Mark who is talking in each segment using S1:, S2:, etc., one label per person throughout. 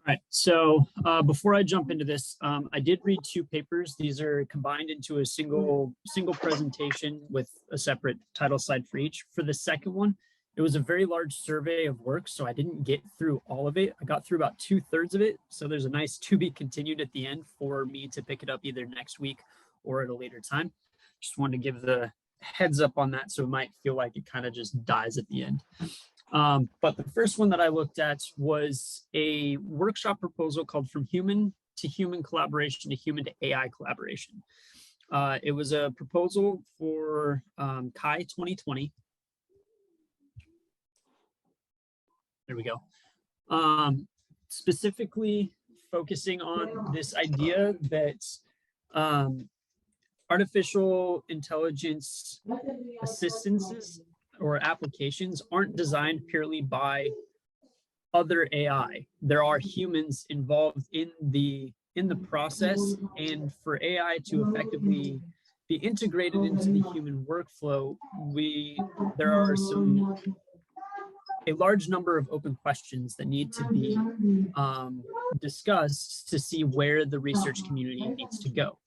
S1: right. So before I jump into this, I did read two papers. These are combined into a single presentation with a separate title slide for each. For the second one, it was a very large survey of work, so I didn't get through all of it. I got through about 2/3 of it. So there's a nice to be continued at the end for me to pick it up either next week or at a later time. Just wanted to give the heads up on that, so it might feel like it kind of just dies at the end. But the first one that I looked at was a workshop proposal called From Human to Human Collaboration to Human to AI Collaboration. It was a proposal for CHI 2020. There we go. Specifically focusing on this idea that artificial intelligence assistances or applications aren't designed purely by other AI. There are humans involved in the process, and for AI to effectively be integrated into the human workflow, there are a large number of open questions that need to be discussed to see where the research community needs to go.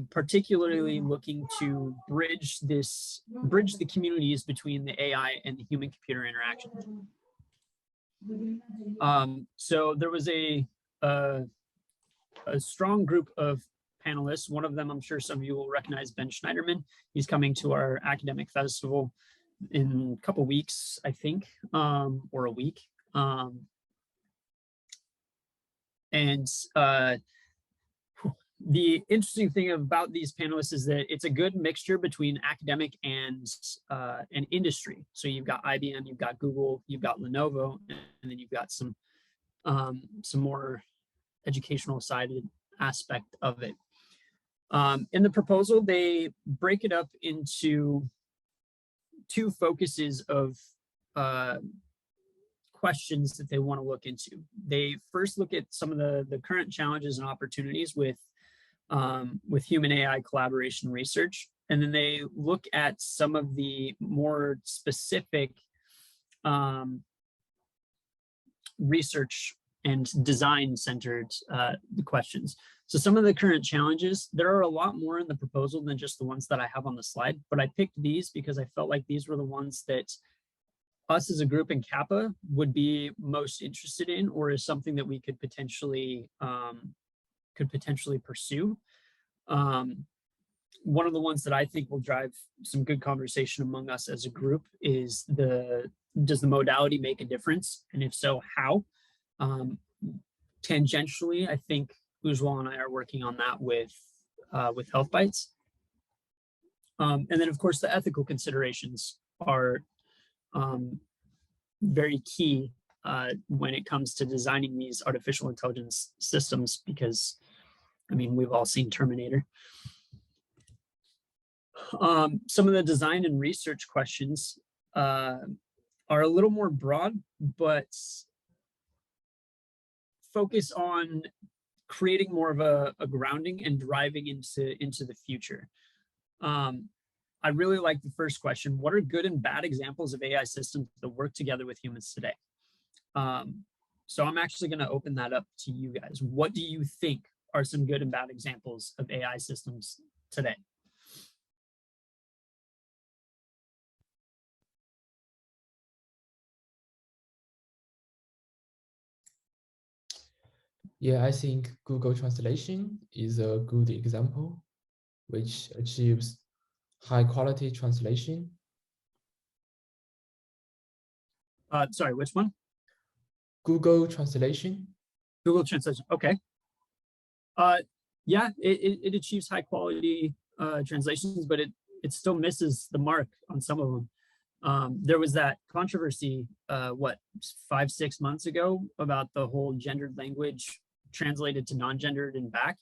S1: Particularly looking to bridge the communities between the AI and the human computer interaction. So there was a strong group of panelists. One of them, I'm sure some of you will recognize, Ben Schneiderman. He's coming to our academic festival in a couple weeks, I think, or a week. The interesting thing about these panelists is that it's a good mixture between academic and industry. So you've got IBM, you've got Google, you've got Lenovo, and then you've got some more educational sided aspect of it. In the proposal, they break it up into two focuses of questions that they want to look into. They first look at some of the current challenges and opportunities with human AI collaboration research. And then they look at some of the more specific research and design centered questions. So some of the current challenges, there are a lot more in the proposal than just the ones that I have on the slide, but I picked these because I felt like these were the ones that us as a group in Kappa would be most interested in, or is something that we could potentially pursue. One of the ones that I think will drive some good conversation among us as a group is does the modality make a difference? And if so, how? Tangentially, I think Ujwal and I are working on that with Health Bites. And then of course the ethical considerations are very key when it comes to designing these artificial intelligence systems, because I mean, we've all seen Terminator. Some of the design and research questions are a little more broad, but focus on creating more of a grounding and driving into the future. I really like the first question. What are good and bad examples of AI systems that work together with humans today? So I'm actually going to open that up to you guys. What do you think are some good and bad examples of AI systems today?
S2: Yeah, I think Google Translation is a good example, which achieves high quality translation.
S1: Sorry, which one?
S2: Google Translation.
S1: Google Translation, okay. Yeah, it achieves high quality translations, but it still misses the mark on some of them. There was that controversy, 5-6 months ago about the whole gendered language translated to non-gendered and back,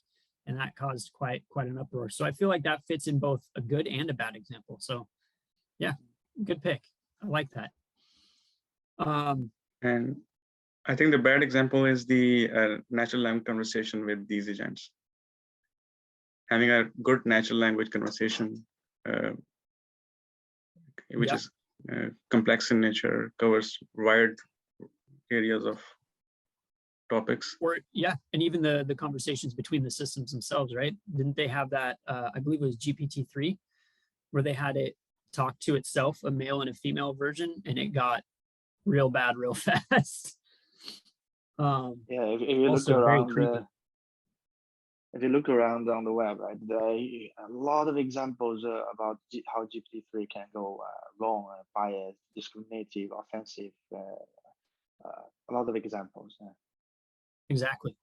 S1: and that caused quite an uproar. So I feel like that fits in both a good and a bad example. So yeah, good pick. I like that.
S3: And I think the bad example is the natural language conversation with these agents. Having a good natural language conversation, which is complex in nature, covers wide areas of topics.
S1: Or yeah, and even the conversations between the systems themselves, right? Didn't they have that? I believe it was GPT-3, where they had it talk to itself, a male and a female version, and it got real bad real fast.
S4: Yeah, if you look
S1: Also very
S4: around
S1: creepy.
S4: if you look around on the web, right, there are a lot of examples about how GPT-3 can go wrong, biased, discriminative, offensive. A lot of examples.
S1: Exactly.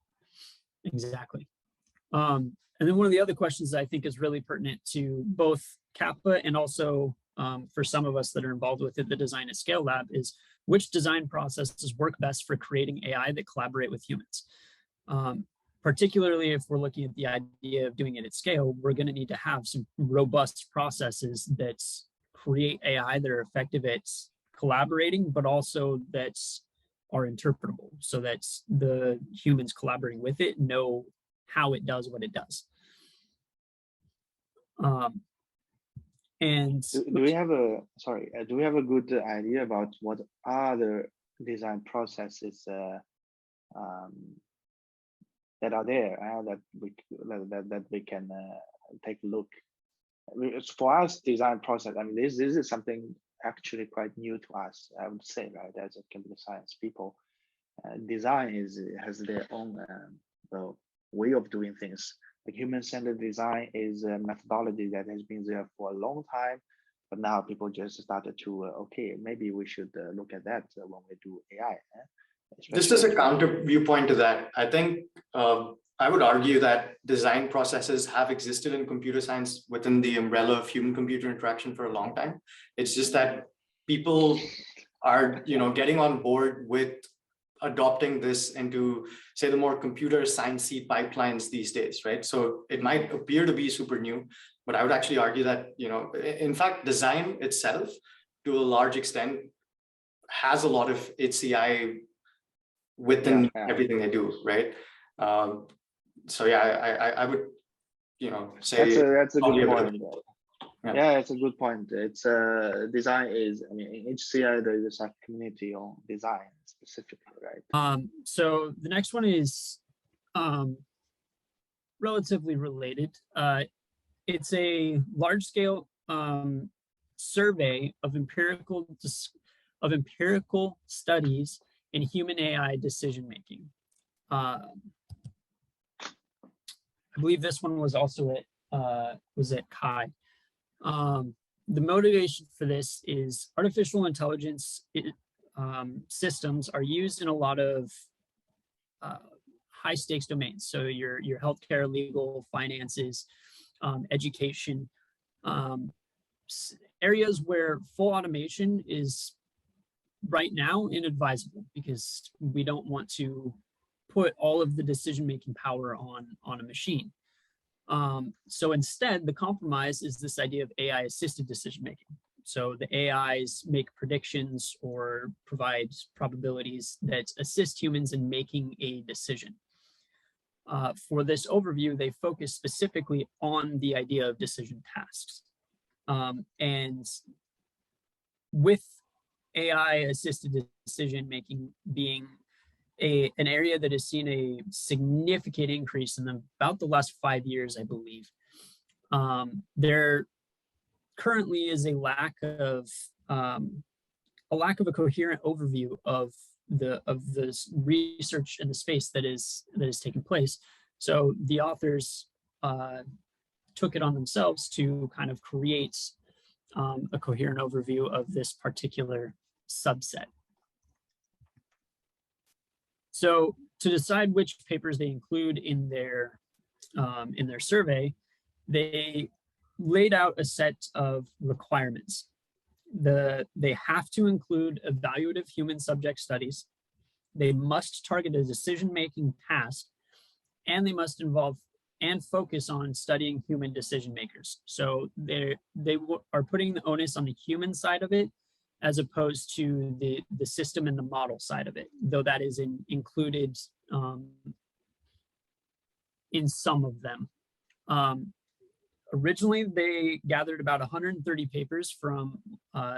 S1: And then one of the other questions that I think is really pertinent to both Kappa and also for some of us that are involved with it, the Design at Scale Lab, is which design processes work best for creating AI that collaborate with humans? Particularly if we're looking at the idea of doing it at scale, we're going to need to have some robust processes that create AI that are effective at collaborating, but also that are interpretable, so that the humans collaborating with it know how it does what it does. And
S4: do we have a do we have a good idea about what other design processes that are there that we can take a look? For us, design process, I mean, this is something actually quite new to us, I would say, right? As a computer science people, design has their own way of doing things. Like human-centered design is a methodology that has been there for a long time, but now people just started to okay, maybe we should look at that when we do AI.
S5: Just as a counter viewpoint to that, I think I would argue that design processes have existed in computer science within the umbrella of human-computer interaction for a long time. It's just that people are, getting on board with adopting this into, say, the more computer science-y pipelines these days, right? So it might appear to be super new, but I would actually argue that, in fact, design itself, to a large extent, has a lot of HCI within everything they do, right? So yeah, I would, say
S4: that's a good point.
S5: Yeah,
S4: it's a good point. It's design is, I mean, in HCI there is a community on design specifically, right?
S1: So the next one is relatively related. It's a large-scale survey of empirical studies in human AI decision making. I believe this one was also at Kai. The motivation for this is artificial intelligence systems are used in a lot of high stakes domains. So your healthcare, legal, finances, education, areas where full automation is right now inadvisable, because we don't want to put all of the decision-making power on a machine. So instead, the compromise is this idea of AI-assisted decision-making. So the AIs make predictions or provide probabilities that assist humans in making a decision. For this overview, they focus specifically on the idea of decision tasks. And with AI-assisted decision-making being an area that has seen a significant increase in about the last 5 years, I believe, there currently is a lack of a coherent overview of the research in the space that is taking place. So the authors took it on themselves to kind of create a coherent overview of this particular subset. So to decide which papers they include in their survey, they laid out a set of requirements. They have to include evaluative human subject studies. They must target a decision-making task, and they must involve and focus on studying human decision makers. So they are putting the onus on the human side of it, as opposed to the system and the model side of it, though that is included in some of them. Originally, they gathered about 130 papers from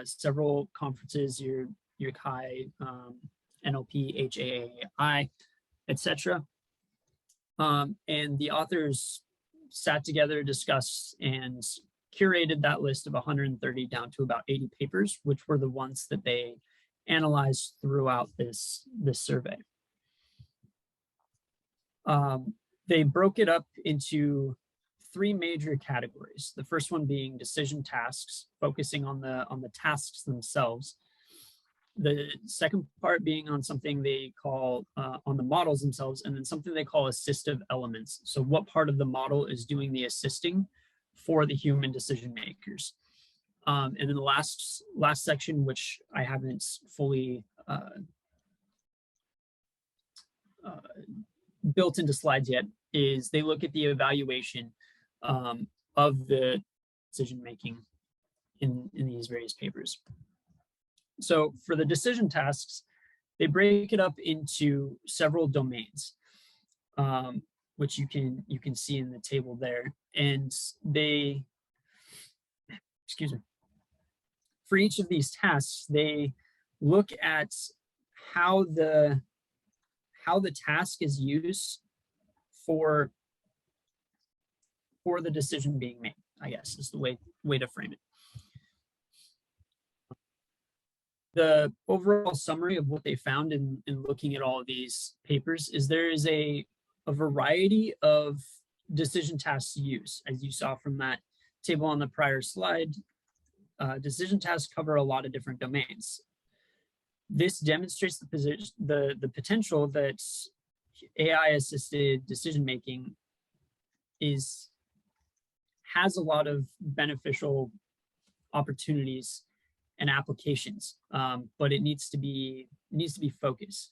S1: several conferences, your CHI, NLP, HAAI, etc. And the authors sat together, discussed, and curated that list of 130 down to about 80 papers, which were the ones that they analyzed throughout this survey. They broke it up into 3 major categories. The first one being decision tasks, focusing on the tasks themselves. The second part being on something they call on the models themselves, and then something they call assistive elements. So what part of the model is doing the assisting for the human decision makers? And then the last section, which I haven't fully built into slides yet, is they look at the evaluation of the decision making in these various papers. So for the decision tasks, they break it up into several domains, which you can see in the table there. And they, excuse me, for each of these tasks, they look at how the task is used for the decision being made, I guess is the way to frame it. The overall summary of what they found in looking at all of these papers is there is a variety of decision tasks to use. As you saw from that table on the prior slide, decision tasks cover a lot of different domains. This demonstrates the potential that AI-assisted decision-making has a lot of beneficial opportunities and applications, but it needs to be focused.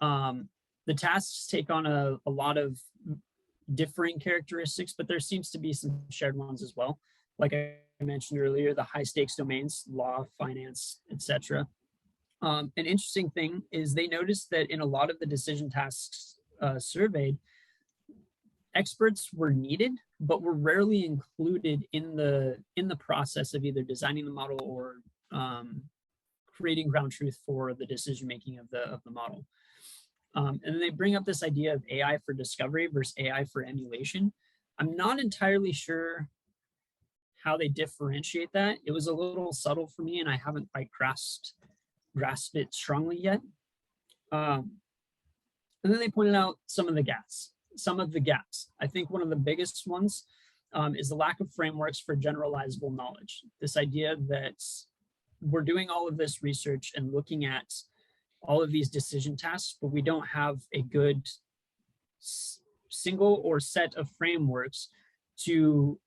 S1: The tasks take on a lot of differing characteristics, but there seems to be some shared ones as well. Like I mentioned earlier, the high stakes domains, law, finance, etc. An interesting thing is they noticed that in a lot of the decision tasks surveyed, experts were needed, but were rarely included in the process of either designing the model or creating ground truth for the decision making of the model. And then they bring up this idea of AI for discovery versus AI for emulation. I'm not entirely sure how they differentiate that. It was a little subtle for me, and I haven't quite grasped it strongly yet. And then they pointed out some of the gaps. I think one of the biggest ones is the lack of frameworks for generalizable knowledge. This idea that we're doing all of this research and looking at all of these decision tasks, but we don't have a good single or set of frameworks to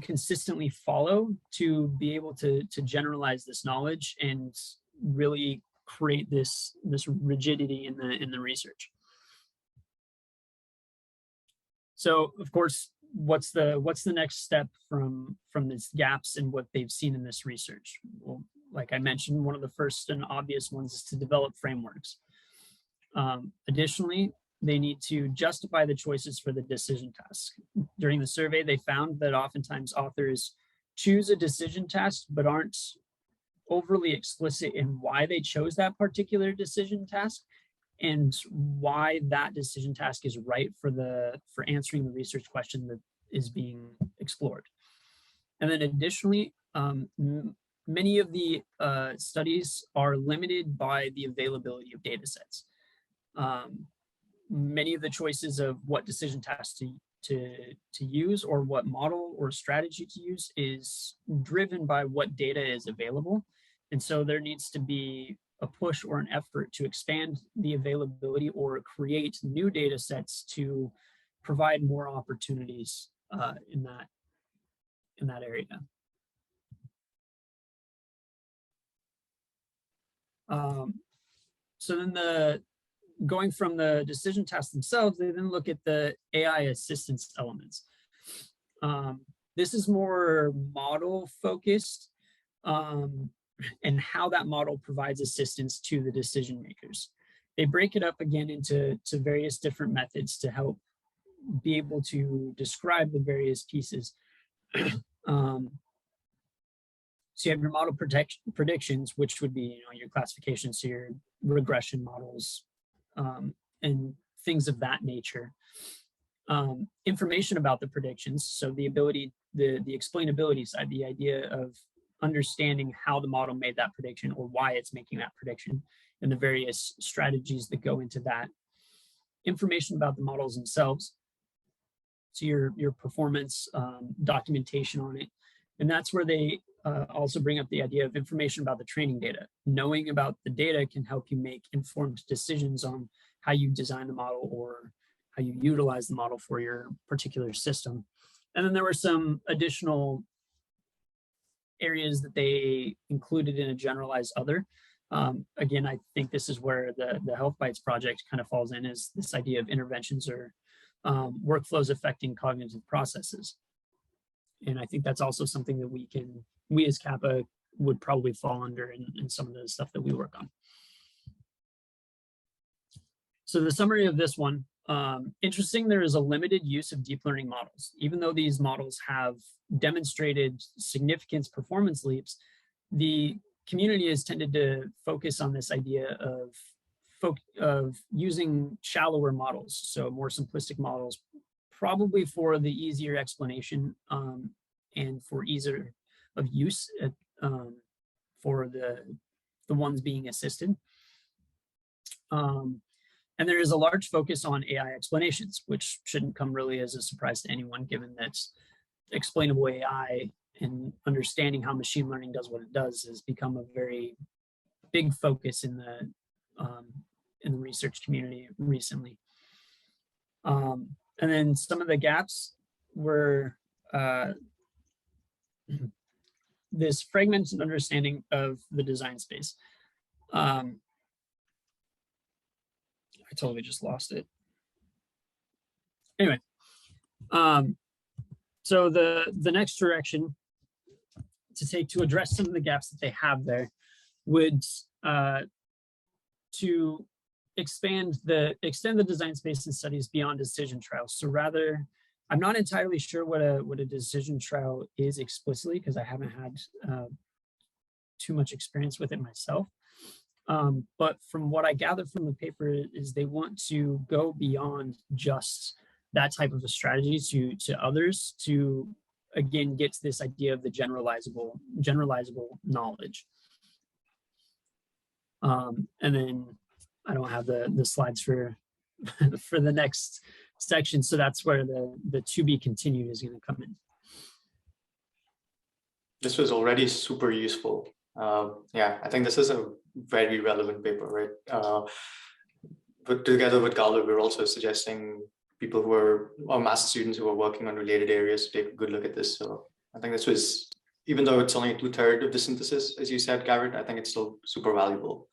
S1: consistently follow to be able to generalize this knowledge and really create this rigidity in the research. So of course, what's the next step from these gaps and what they've seen in this research? Well, like I mentioned, one of the first and obvious ones is to develop frameworks. Additionally, they need to justify the choices for the decision task. During the survey, they found that oftentimes authors choose a decision task but aren't overly explicit in why they chose that particular decision task and why that decision task is right for answering the research question that is being explored. And then additionally, many of the studies are limited by the availability of data sets. Many of the choices of what decision task to use or what model or strategy to use is driven by what data is available. And so there needs to be a push or an effort to expand the availability or create new data sets to provide more opportunities in that area. So then going from the decision tasks themselves, they then look at the AI assistance elements. This is more model focused and how that model provides assistance to the decision makers. They break it up again into various different methods to help be able to describe the various pieces. So you have your model predictions, which would be your classifications, so your regression models, and things of that nature. Information about the predictions, so the ability, the explainability side, the idea of understanding how the model made that prediction or why it's making that prediction, and the various strategies that go into that. Information about the models themselves, so your performance, documentation on it. And that's where they also bring up the idea of information about the training data. Knowing about the data can help you make informed decisions on how you design the model or how you utilize the model for your particular system. And then there were some additional areas that they included in a generalized other. Again, I think this is where the Health Bytes project kind of falls in, is this idea of interventions or workflows affecting cognitive processes. And I think that's also something that we as Kappa would probably fall under in some of the stuff that we work on. So the summary of this one, interesting, there is a limited use of deep learning models. Even though these models have demonstrated significant performance leaps, the community has tended to focus on this idea of using shallower models, so more simplistic models, probably for the easier explanation and for easier of use for the ones being assisted. And there is a large focus on AI explanations, which shouldn't come really as a surprise to anyone, given that explainable AI and understanding how machine learning does what it does has become a very big focus in the research community recently. And then some of the gaps were this fragmented understanding of the design space. I totally just lost it. Anyway, so the next direction to take to address some of the gaps that they have there would to extend the design space and studies beyond decision trials. So rather, I'm not entirely sure what a decision trial is explicitly, because I haven't had too much experience with it myself. But from what I gather from the paper is they want to go beyond just that type of a strategy to others to, again, get to this idea of the generalizable knowledge. And then I don't have the slides for the next section, so that's where the to be continued is going to come in.
S5: This was already super useful. Yeah, I think this is a very relevant paper, right? But together with Garrett, we're also suggesting people who are master's students who are working on related areas to take a good look at this. So I think this was, even though it's only 2/3 of the synthesis, as you said, Garrett, I think it's still super valuable.